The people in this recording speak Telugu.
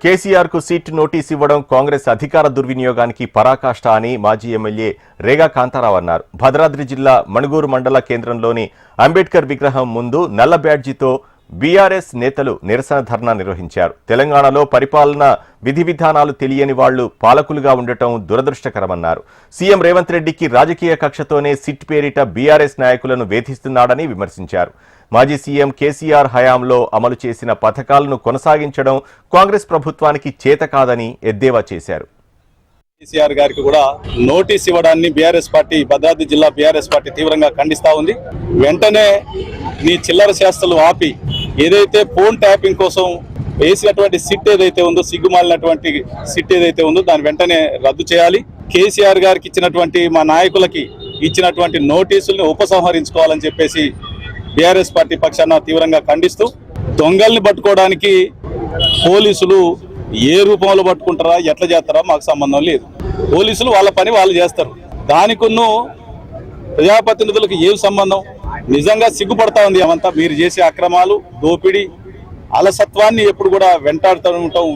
కేసీఆర్ కు సీట్ నోటీస్ ఇవ్వడం కాంగ్రెస్ అధికార దుర్వినియోగానికి పరాకాష్ట అని మాజీ ఎమ్మెల్యే రేగా కాంతారావు అన్నారు. భద్రాద్రి జిల్లా మణుగూరు మండల కేంద్రంలోని అంబేద్కర్ విగ్రహం ముందు నల్ల బ్యాడ్జితో బీఆర్ఎస్ నేతలు నిరసన ధర్నా నిర్వహించారు. తెలంగాణలో పరిపాలన విధి విధానాలు తెలియని వాళ్లు పాలకులుగా ఉండటం దురదృష్టకరమన్నారు. సీఎం రేవంత్ రెడ్డికి రాజకీయ కక్షతోనే సిట్ పేరిట బీఆర్ఎస్ నాయకులను వేధిస్తున్నాడని విమర్శించారు. మాజీ సీఎం కేసీఆర్ హయాంలో అమలు చేసిన పథకాలను కొనసాగించడం కాంగ్రెస్ ప్రభుత్వానికి చేత కాదని ఎద్దేవా చేశారు. కేసీఆర్ గారికి కూడా నోటీస్ ఇవ్వడాన్ని బీఆర్ఎస్ పార్టీ, భద్రాద్రి జిల్లా బీఆర్ఎస్ పార్టీ తీవ్రంగా ఖండిస్తా ఉంది. వెంటనే నీ చిల్లర శాస్త్రాలు ఆపి ఏదైతే ఫోన్ ట్యాపింగ్ కోసం వేసినటువంటి సిట్ ఏదైతే ఉందో, సిగ్గుమాలినటువంటి సిట్ ఏదైతే ఉందో దాన్ని వెంటనే రద్దు చేయాలి. కేసీఆర్ గారికి ఇచ్చినటువంటి, మా నాయకులకి ఇచ్చినటువంటి నోటీసుల్ని ఉపసంహరించుకోవాలని చెప్పేసి బీఆర్ఎస్ పార్టీ పక్షాన తీవ్రంగా ఖండిస్తూ, దొంగల్ని పట్టుకోవడానికి పోలీసులు ఏ రూపంలో పట్టుకుంటారా, ఎట్లా చేస్తారా మాకు సంబంధం లేదు. పోలీసులు వాళ్ళ పని వాళ్ళు చేస్తారు. దానికున్ను ప్రజాప్రతినిధులకు ఏం సంబంధం? నిజంగా సిగ్గుపడతా ఉంది. అవంతా మీరు చేసే అక్రమాలు, దోపిడీ, అలసత్వాన్ని ఎప్పుడు కూడా వెంటాడుతూ ఉంటాం.